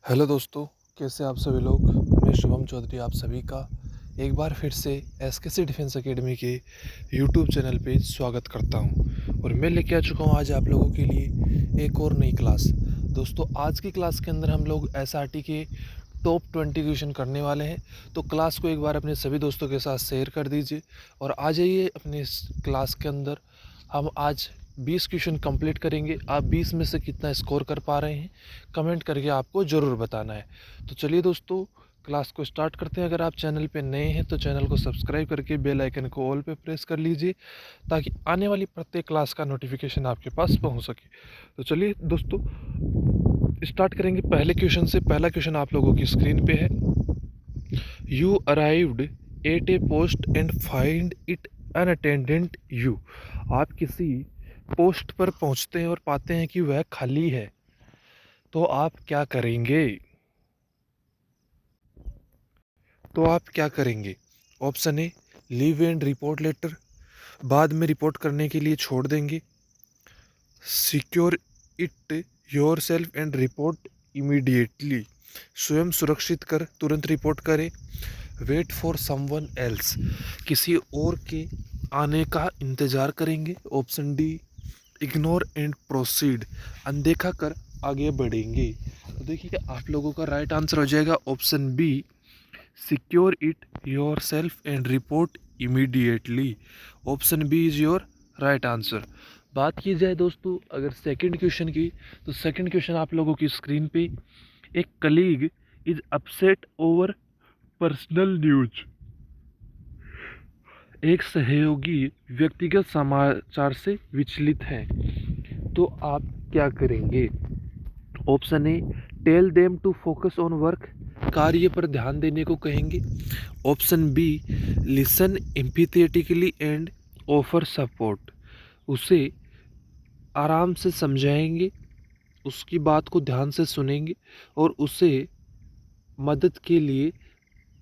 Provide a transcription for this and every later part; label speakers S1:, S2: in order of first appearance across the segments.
S1: Hello दोस्तों, कैसे आप सभी लोग। मैं शुभम चौधरी आप सभी का एक बार फिर से एसकेसी डिफेंस एकेडमी के यूट्यूब चैनल पे स्वागत करता हूं। और मैं लेके आ चुका हूं आज आप लोगों के लिए एक और नई क्लास। दोस्तों, आज की क्लास के अंदर हम लोग एसआरटी के टॉप 20 क्वेश्चन करने वाले हैं। तो क्लास को एक बार अपने सभी दोस्तों के साथ शेयर कर दीजिए और आ जाइए अपने इस क्लास के अंदर। हम आज 20 क्वेश्चन कंप्लीट करेंगे। आप 20 में से कितना स्कोर कर पा रहे हैं कमेंट करके आपको ज़रूर बताना है। तो चलिए दोस्तों, क्लास को स्टार्ट करते हैं। अगर आप चैनल पे नए हैं तो चैनल को सब्सक्राइब करके बेल आइकन को ऑल पे प्रेस कर लीजिए ताकि आने वाली प्रत्येक क्लास का नोटिफिकेशन आपके पास पहुंच सके। तो चलिए दोस्तों, स्टार्ट करेंगे पहले क्वेश्चन से। पहला क्वेश्चन आप लोगों की स्क्रीन पे है। You arrived at A post and find it unattended you. आप किसी पोस्ट पर पहुंचते हैं और पाते हैं कि वह खाली है, तो आप क्या करेंगे? Option A, leave and report later, बाद में रिपोर्ट करने के लिए छोड़ देंगे। Secure it yourself and report immediately, स्वयं सुरक्षित कर तुरंत रिपोर्ट करें। वेट फॉर समवन एल्स, किसी और के आने का इंतज़ार करेंगे। Option D, ignore and proceed, अनदेखा कर आगे बढ़ेंगे। तो देखिए आप लोगों का राइट आंसर हो जाएगा option B, secure it yourself and report immediately. Option B is your right answer. बात की जाए दोस्तों अगर सेकंड क्वेश्चन की, तो सेकंड क्वेश्चन आप लोगों की स्क्रीन पे, एक colleague is upset over personal news. एक सहयोगी व्यक्तिगत समाचार से विचलित है, तो आप क्या करेंगे? Option A, tell them to focus on work, कार्य पर ध्यान देने को कहेंगे। Option B, listen empathetically and offer support, उसे आराम से समझाएंगे, उसकी बात को ध्यान से सुनेंगे और उसे मदद के लिए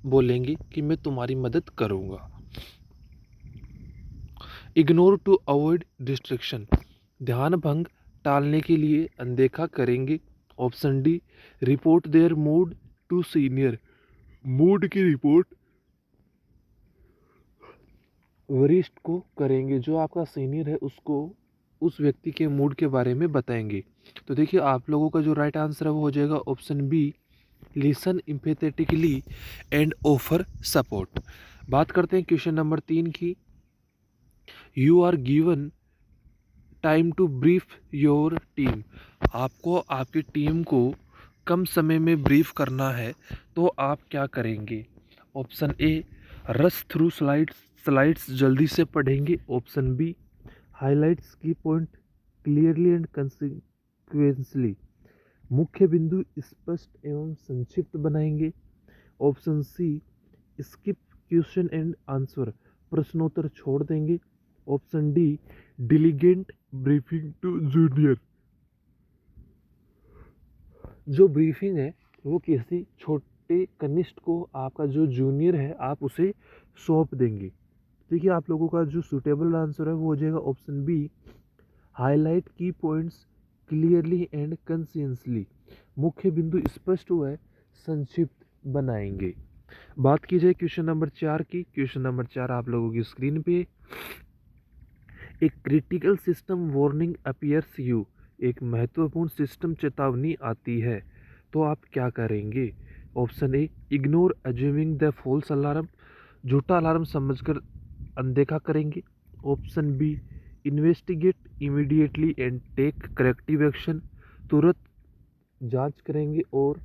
S1: बोलेंगे कि मैं तुम्हारी मदद करूँगा। इग्नोर टू अवॉइड डिस्ट्रैक्शन, ध्यान भंग टालने के लिए अनदेखा करेंगे। Option D, report their mood to senior, mood की रिपोर्ट वरिष्ठ को करेंगे, जो आपका सीनियर है उसको उस व्यक्ति के मूड के बारे में बताएंगे। तो देखिए आप लोगों का जो राइट आंसर है वो हो जाएगा option B, listen empathetically and offer support. बात करते हैं क्वेश्चन नंबर 3 की। You are given time to brief your team, आपको आपकी टीम को कम समय में ब्रीफ करना है, तो आप क्या करेंगे? ऑप्शन ए, रस थ्रू स्लाइड्स जल्दी से पढ़ेंगे। Option B, highlights key point clearly and consequently, मुख्य बिंदु स्पष्ट एवं संक्षिप्त बनाएंगे। Option C, skip question and answer, प्रश्नोत्तर छोड़ देंगे। Option D, diligent briefing to junior, जो ब्रीफिंग है वो किसी छोटे कनिष्ठ को, आपका जो जूनियर है आप उसे सौंप देंगे। देखिए आप लोगों का जो सूटेबल आंसर है वो हो जाएगा ऑप्शन बी, हाईलाइट की पॉइंट्स क्लियरली एंड कंसियसली, मुख्य बिंदु स्पष्ट व संक्षिप्त बनाएंगे। बात की जाए क्वेश्चन नंबर 4 की। क्वेश्चन नंबर 4 आप लोगों की स्क्रीन पे, एक critical system warning appears you, एक महत्वपूर्ण सिस्टम चेतावनी आती है, तो आप क्या करेंगे? Option A, ignore assuming the false alarm, झूठा अलार्म समझकर अनदेखा करेंगे। Option B, investigate immediately and take corrective action, तुरंत जांच करेंगे और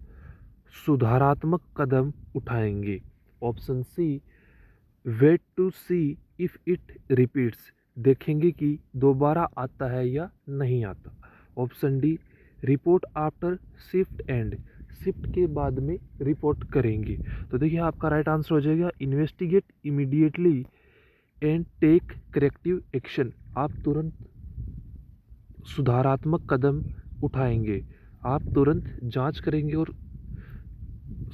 S1: सुधारात्मक कदम उठाएंगे। Option C, wait to see if it repeats, देखेंगे कि दोबारा आता है या नहीं आता। Option D, report after shift end, shift के बाद में रिपोर्ट करेंगे। तो देखिए आपका राइट आंसर हो जाएगा investigate immediately and take corrective action, आप तुरंत सुधारात्मक कदम उठाएंगे, आप तुरंत जांच करेंगे और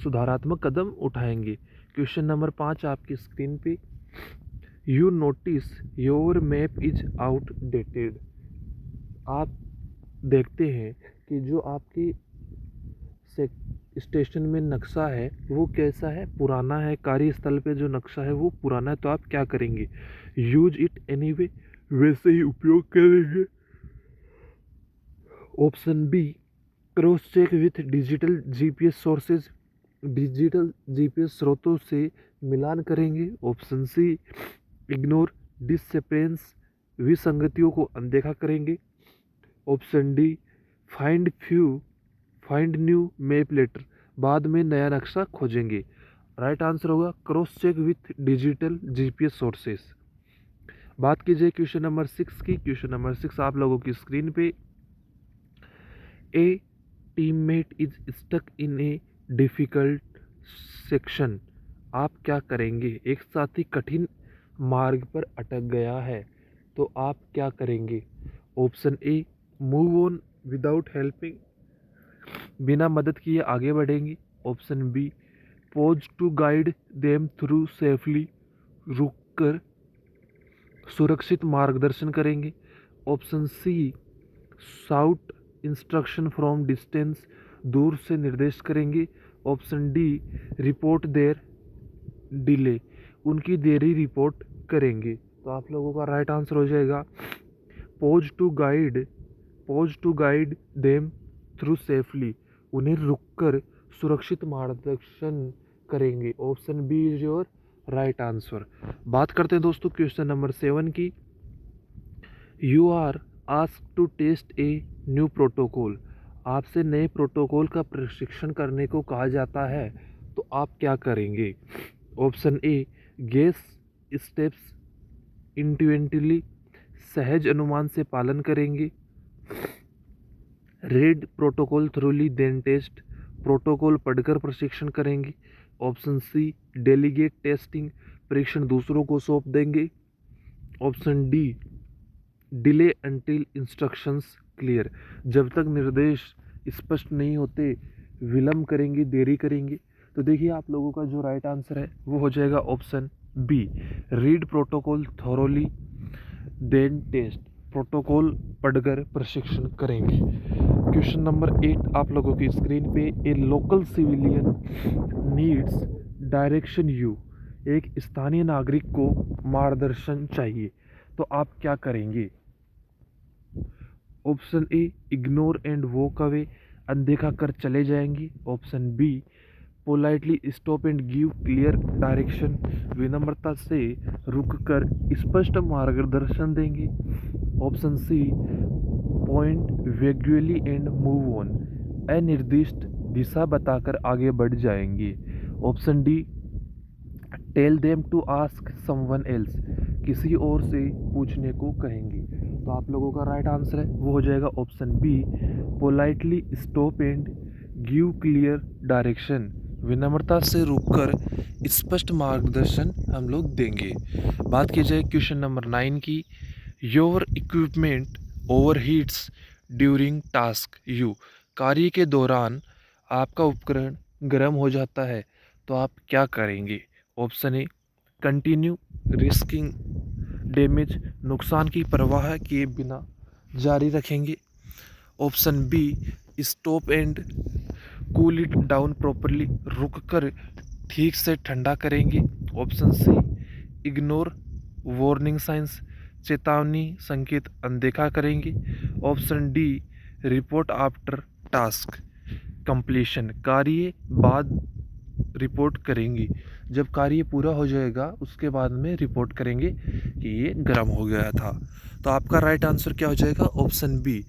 S1: सुधारात्मक कदम उठाएंगे। क्वेश्चन नंबर 5 आपकी स्क्रीन पे, you notice your map is outdated, आप देखते हैं कि जो आपकी स्टेशन में नक्शा है वो कैसा है, पुराना है, कार्यस्थल पे जो नक्शा है वो पुराना है, तो आप क्या करेंगे, यूज इट एनीवे, वैसे ही उपयोग करेंगे। Option B, cross check with digital GPS sources, digital GPS स्रोतों से मिलान करेंगे। ऑप्शन सी, इग्नोर डिसअपेरेंस, विसंगतियों को अनदेखा करेंगे। Option D, find new map later, बाद में नया नक्शा खोजेंगे। राइट आंसर होगा cross check with digital GPS sources. बात कीजिए क्वेश्चन नंबर 6 की। क्वेश्चन नंबर 6 आप लोगों की स्क्रीन पे, a teammate is stuck in a difficult section, आप क्या करेंगे, एक साथी कठिन मार्ग पर अटक गया है, तो आप क्या करेंगे। Option A, move on without helping, बिना मदद किए आगे बढ़ेंगे। Option B, pause to guide them through safely, रुक कर सुरक्षित मार्गदर्शन करेंगे। Option C, shout instruction from distance, दूर से निर्देश करेंगे। Option D, report their delay, उनकी देरी रिपोर्ट करेंगे। तो आप लोगों का राइट आंसर हो जाएगा pause to guide them through safely, उन्हें रुककर सुरक्षित मार्गदर्शन करेंगे। Option B is your right answer. बात करते हैं दोस्तों क्वेश्चन नंबर 7 की। You are asked to test a new protocol, आपसे नए प्रोटोकॉल का प्रशिक्षण करने को कहा जाता है, तो आप क्या करेंगे। Option A, guess steps intuitively, सहज अनुमान से पालन करेंगे। Read protocol thoroughly then test, protocol पढ़कर प्रशिक्षण करेंगे। ऑप्शन सी, डेलीगेट टेस्टिंग, परीक्षण दूसरों को सौंप देंगे। Option D, delay until instructions clear, जब तक निर्देश स्पष्ट नहीं होते विलंब करेंगे, देरी करेंगे। तो देखिए आप लोगों का जो राइट आंसर है वो हो जाएगा option B, read protocol thoroughly then test, protocol पढ़कर प्रशिक्षण करेंगे। क्वेश्चन नंबर 8 आप लोगों की स्क्रीन पे, ए local civilian needs direction you, एक स्थानीय नागरिक को मार्गदर्शन चाहिए, तो आप क्या करेंगे। Option A, ignore and walk away, अनदेखा कर चले जाएंगे। Option B, politely stop and give clear direction, विनम्रता से रुककर स्पष्ट मार्गदर्शन देंगे। Option C, point vaguely and move on, अनिर्दिष्ट दिशा बताकर आगे बढ़ जाएंगे। Option D, tell them to ask someone else, किसी और से पूछने को कहेंगे। तो आप लोगों का राइट आंसर है वो हो जाएगा option B, politely stop and give clear direction, विनम्रता से रुककर स्पष्ट मार्गदर्शन हम लोग देंगे। बात की जाए क्वेश्चन नंबर 9 की। Your equipment overheats during task you, कार्य के दौरान आपका उपकरण गर्म हो जाता है, तो आप क्या करेंगे। Option A, continue risking damage, नुकसान की परवाह किए बिना जारी रखेंगे। Option B, stop and cool it down properly, रुक कर ठीक से ठंडा करेंगे। Option C, ignore warning signs, चेतावनी संकेत अनदेखा करेंगे। Option D, report after task completion, कार्य बाद रिपोर्ट करेंगी, जब कार्य पूरा हो जाएगा उसके बाद में रिपोर्ट करेंगे कि ये गर्म हो गया था। तो आपका राइट आंसर क्या हो जाएगा ऑप्शन बी,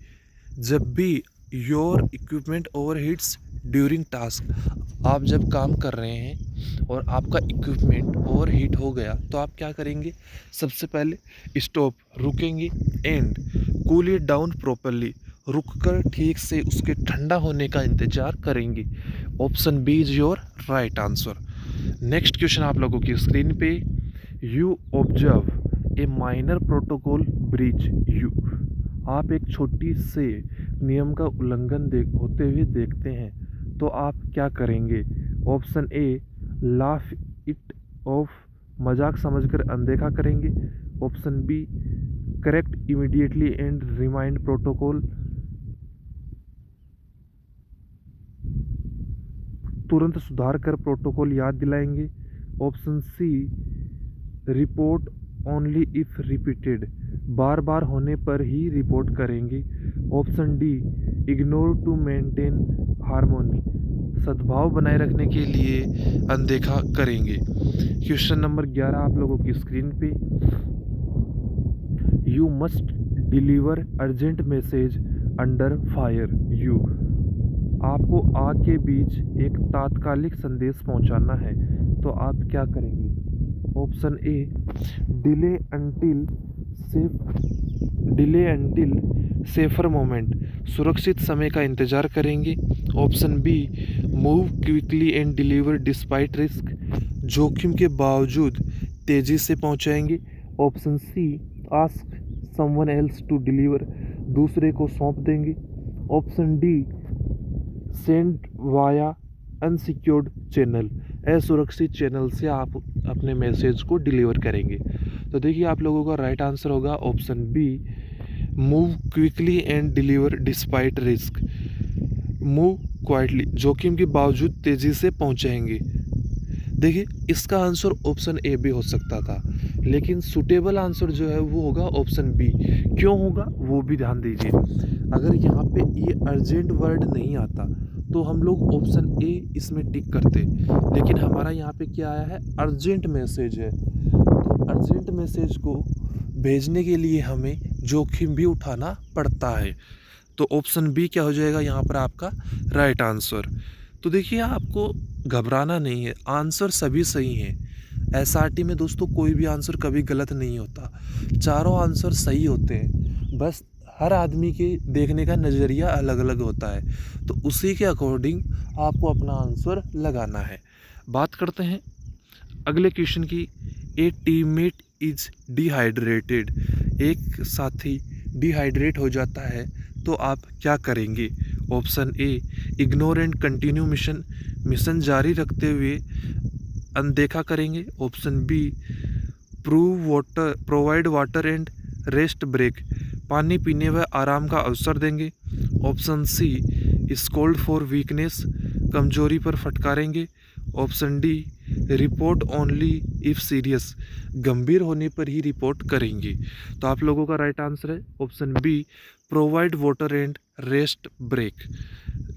S1: जब भी your equipment overheats during task, आप जब काम कर रहे हैं और आपका इक्विपमेंट ओवरहीट हो गया तो आप क्या करेंगे, सबसे पहले स्टॉप रुकेंगे, and cool it down properly, रुककर ठीक से उसके ठंडा होने का इंतज़ार करेंगे। Option B is your right answer. Next question आप लोगों की स्क्रीन पे, you observe a minor protocol breach you, आप एक छोटी से नियम का उल्लंघन होते हुए देखते हैं, तो आप क्या करेंगे। Option A, laugh it off, मजाक समझकर अनदेखा करेंगे। Option B, correct immediately and remind protocol तुरंत सुधार कर प्रोटोकॉल याद दिलाएंगे। Option C, report only if repeated, बार बार होने पर ही रिपोर्ट करेंगे। Option D, ignore to maintain harmony, सद्भाव बनाए रखने के लिए अनदेखा करेंगे। क्वेश्चन नंबर 11 आप लोगों की स्क्रीन पे, you must deliver urgent message under fire. You, आपको आग के बीच एक तात्कालिक संदेश पहुंचाना है, तो आप क्या करेंगे? Option A, delay until safer moment, सुरक्षित समय का इंतजार करेंगे। Option B, move quickly and deliver despite risk, जोखिम के बावजूद तेजी से पहुंचाएंगे। Option C, ask someone else to deliver, दूसरे को सौंप देंगे। Option D, send via unsecured channel, असुरक्षित चैनल से आप अपने मैसेज को डिलीवर करेंगे। तो देखिए आप लोगों का राइट आंसर होगा option B, move quickly and deliver despite risk, move quietly, जोखिम के बावजूद तेज़ी से पहुंचाएंगे। देखिए इसका आंसर ऑप्शन ए भी हो सकता था, लेकिन सूटेबल आंसर जो है वो होगा ऑप्शन बी। क्यों होगा वो भी ध्यान दीजिए। अगर यहाँ पे ये अर्जेंट वर्ड नहीं आता तो हम लोग ऑप्शन ए इसमें टिक करते, लेकिन हमारा यहाँ पे क्या आया है, अर्जेंट मैसेज है। तो अर्जेंट मैसेज को भेजने के लिए हमें जोखिम भी उठाना पड़ता है। तो ऑप्शन बी क्या हो जाएगा यहाँ पर आपका राइट आंसर। तो देखिए आपको घबराना नहीं है, आंसर सभी सही हैं। एसआरटी में दोस्तों कोई भी आंसर कभी गलत नहीं होता, चारों आंसर सही होते हैं। बस हर आदमी के देखने का नज़रिया अलग अलग होता है, तो उसी के अकॉर्डिंग आपको अपना आंसर लगाना है। बात करते हैं अगले क्वेश्चन की। ए टीममेट इज डिहाइड्रेटेड, एक साथी डिहाइड्रेट हो जाता है तो आप क्या करेंगे? Option A, ignore and continue mission, mission जारी रखते हुए अनदेखा करेंगे। Option B, provide water and rest break, पानी पीने व आराम का अवसर देंगे। Option C, scold for weakness, कमजोरी पर फटकारेंगे। Option D, report only if serious, गंभीर होने पर ही रिपोर्ट करेंगे। तो आप लोगों का राइट आंसर है option B, provide water and rest break.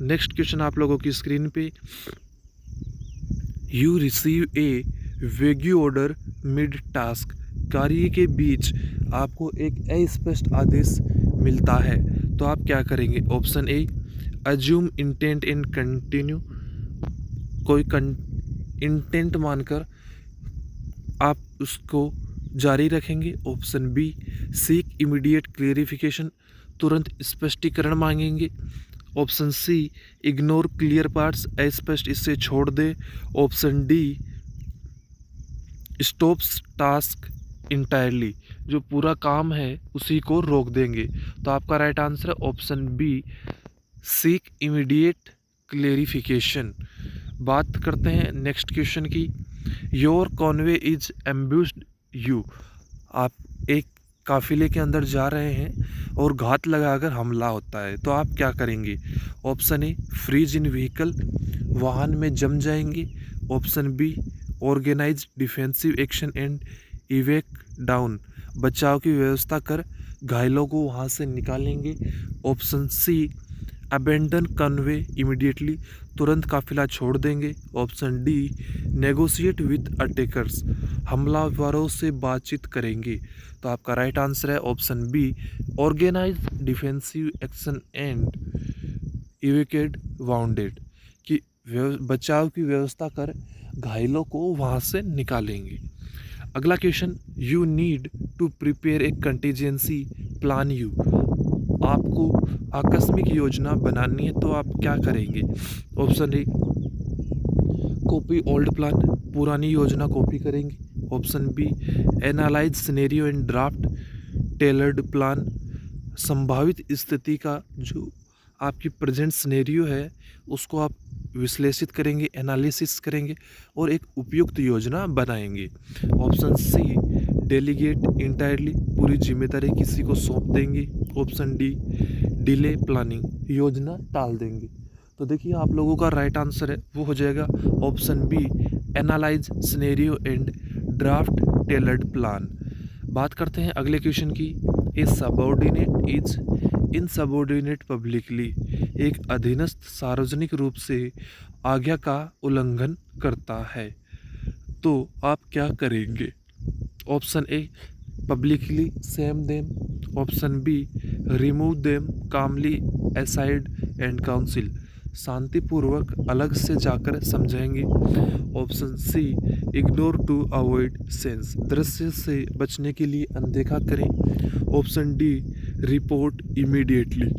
S1: Next question आप लोगों की स्क्रीन पे, you receive a vague order mid task, कार्य के बीच आपको एक अस्पष्ट आदेश मिलता है तो आप क्या करेंगे? Option A, assume intent and continue, कोई इंटेंट मानकर आप उसको जारी रखेंगे। Option B, seek immediate clarification, तुरंत स्पष्टीकरण मांगेंगे। Option C, ignore clear parts, अस्पष्ट इससे छोड़ दे। Option D, stops task entirely, जो पूरा काम है उसी को रोक देंगे। तो आपका राइट आंसर है option B, seek immediate clarification. बात करते हैं नेक्स्ट क्वेश्चन की। Your convoy is ambushed you, आप एक काफिले के अंदर जा रहे हैं और घात लगाकर हमला होता है तो आप क्या करेंगे? Option A, freeze in vehicle, वाहन में जम जाएंगे। Option B, organise defensive action and evac down, बचाव की व्यवस्था कर घायलों को वहां से निकालेंगे। Option C, abandon convoy immediately, तुरंत काफिला छोड़ देंगे। Option D, negotiate with attackers, हमलावरों से बातचीत करेंगे। तो आपका राइट आंसर है option B, organise defensive action and evacuate wounded, कि बचाव की व्यवस्था कर घायलों को वहाँ से निकालेंगे। अगला question, you need to prepare a contingency plan you, आपको आकस्मिक योजना बनानी है तो आप क्या करेंगे? Option A, copy old plan, पुरानी योजना कॉपी करेंगे। Option B, analyse scenario and draft tailored plan, संभावित स्थिति का जो आपकी प्रेजेंट सिनेरियो है उसको आप विश्लेषित करेंगे, एनालिसिस करेंगे और एक उपयुक्त योजना बनाएंगे। ऑप्शन सी, डेलीगेट इंटायरली, पूरी जिम्मेदारी किसी को सौंप देंगे। ऑप्शन डी, डिले प्लानिंग, योजना टाल देंगे। तो देखिए आप लोगों का राइट आंसर है वो हो जाएगा option B, analyse scenario and draft tailored plan. बात करते हैं अगले क्वेश्चन की। A subordinate is insubordinate publicly, एक अधीनस्थ सार्वजनिक रूप से आज्ञा का उल्लंघन करता है, तो आप क्या करेंगे? Option A, publicly shame them. Option B, remove them calmly aside and counsel, शांतिपूर्वक अलग से जाकर समझाएंगे। Option C, ignore to avoid scene, दृश्य से बचने के लिए अनदेखा करें। ऑप्शन डी, रिपोर्ट इमीडिएटली,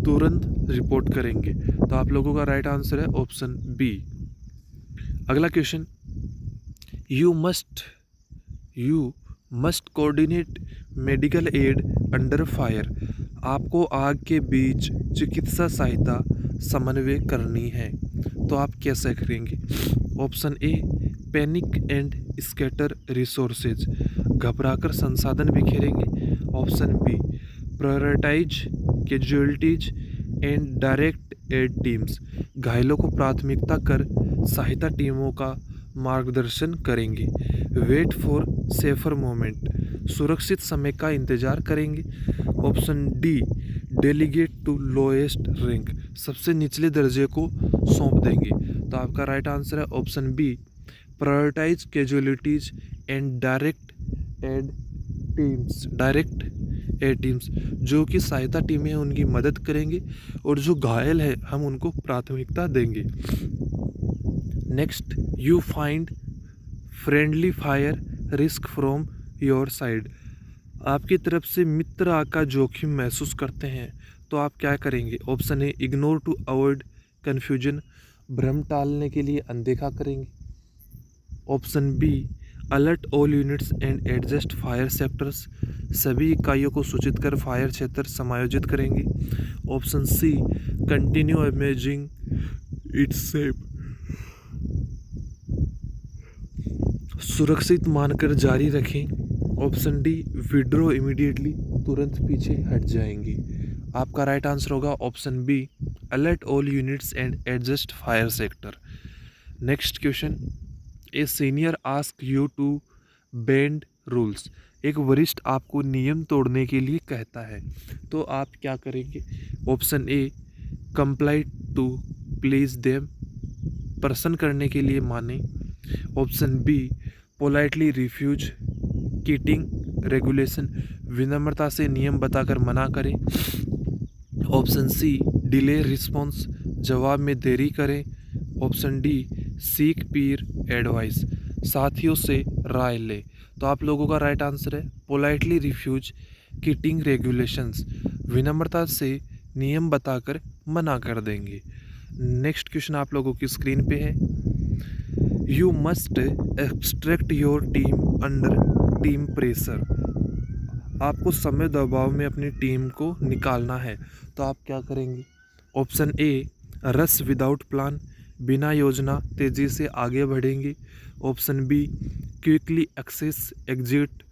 S1: तुरंत रिपोर्ट करेंगे। तो आप लोगों का राइट आंसर है ऑप्शन बी। अगला question, you must coordinate medical aid under fire, आपको आग के बीच चिकित्सा सहायता समन्वय करनी है, तो आप कैसे करेंगे? Option A, panic and scatter resources, घबराकर संसाधन बिखेरेंगे। Option B, prioritise casualties and direct aid teams, घायलों को प्राथमिकता कर सहायता टीमों का मार्गदर्शन करेंगे। वेट फॉर सेफर मोमेंट, सुरक्षित समय का इंतजार करेंगे। Option D, delegate to lowest rank, सबसे निचले दर्जे को सौंप देंगे। तो आपका राइट आंसर है option B, prioritise casualties and direct aid teams, जो कि सहायता टीमें हैं उनकी मदद करेंगे और जो घायल है हम उनको प्राथमिकता देंगे। Next, you find friendly fire risk from your side, आपकी तरफ से मित्र आग का जोखिम महसूस करते हैं, तो आप क्या करेंगे? Option A, ignore to avoid confusion, भ्रम टालने के लिए अनदेखा करेंगे। Option B, alert all units and adjust fire sectors, सभी इकाइयों को सूचित कर फायर क्षेत्र समायोजित करेंगे। Option C, continue imagining it's safe, सुरक्षित मानकर जारी रखें। ऑप्शन डी, विड्रॉ इमीडिएटली, तुरंत पीछे हट जाएंगे। आपका राइट आंसर होगा option B, alert all units and adjust fire sector. Next question, a senior ask you to bend rules, एक वरिष्ठ आपको नियम तोड़ने के लिए कहता है, तो आप क्या करेंगे? Option A, comply to please them, प्रसन्न करने के लिए माने। Option B, politely refuse citing regulation, विनम्रता से नियम बताकर मना करें। ऑप्शन सी, डिले रिस्पॉन्स, जवाब में देरी करें। ऑप्शन डी, सीक पीर एडवाइस, साथियों से राय ले। तो आप लोगों का राइट आंसर है पोलाइटली रिफ्यूज कीटिंग रेगुलेशंस, विनम्रता से नियम बताकर मना कर देंगे। नेक्स्ट क्वेश्चन आप लोगों की स्क्रीन पे है, you must extract your team under team pressure, आपको समय दबाव में अपनी टीम को निकालना है, तो आप क्या करेंगे? Option A, rush without plan, बिना योजना तेज़ी से आगे बढ़ेंगे। Option B, quickly access exit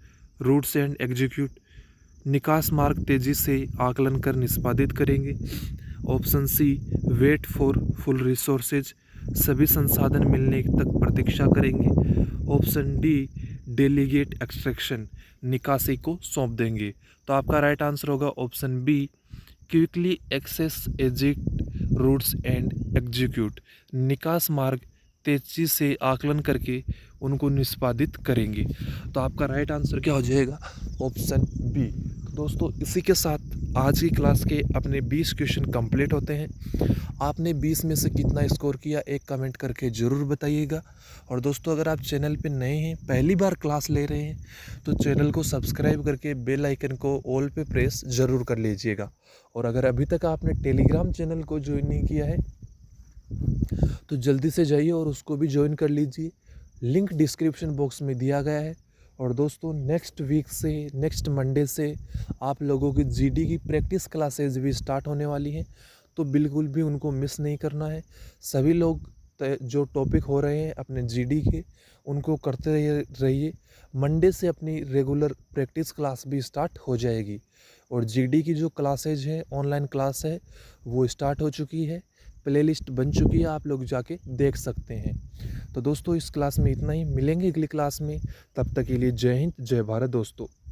S1: routes and execute, निकास मार्ग तेज़ी से आकलन कर निष्पादित करेंगे। Option C, wait for full resources, सभी संसाधन मिलने तक प्रतीक्षा करेंगे। ऑप्शन डी, डेलीगेट एक्सट्रैक्शन, निकासी को सौंप देंगे। तो आपका राइट आंसर होगा option B, quickly access exit routes and execute, निकास मार्ग तेजी से आकलन करके उनको निष्पादित करेंगे। तो आपका राइट आंसर क्या हो जाएगा? Option B. दोस्तों इसी के साथ आज की क्लास के अपने 20 क्वेश्चन कंप्लीट होते हैं। आपने 20 में से कितना स्कोर किया एक कमेंट करके ज़रूर बताइएगा। और दोस्तों अगर आप चैनल पे नए हैं, पहली बार क्लास ले रहे हैं, तो चैनल को सब्सक्राइब करके बेल आइकन को ऑल पे प्रेस ज़रूर कर लीजिएगा। और अगर अभी तक आपने टेलीग्राम चैनल को ज्वाइन नहीं किया है तो जल्दी से जाइए और उसको भी ज्वाइन कर लीजिए, लिंक डिस्क्रिप्शन बॉक्स में दिया गया है। और दोस्तों नेक्स्ट वीक से, नेक्स्ट मंडे से आप लोगों की जीडी की प्रैक्टिस क्लासेज भी स्टार्ट होने वाली हैं, तो बिल्कुल भी उनको मिस नहीं करना है। सभी लोग जो टॉपिक हो रहे हैं अपने जीडी के उनको करते रहिए। मंडे से अपनी रेगुलर प्रैक्टिस क्लास भी स्टार्ट हो जाएगी। और जीडी की जो क्लासेज है, ऑनलाइन क्लास है, वो स्टार्ट हो चुकी है, प्लेलिस्ट बन चुकी है, आप लोग जाके देख सकते हैं। तो दोस्तों इस क्लास में इतना ही, मिलेंगे अगली क्लास में, तब तक के लिए जय हिंद जय भारत दोस्तों।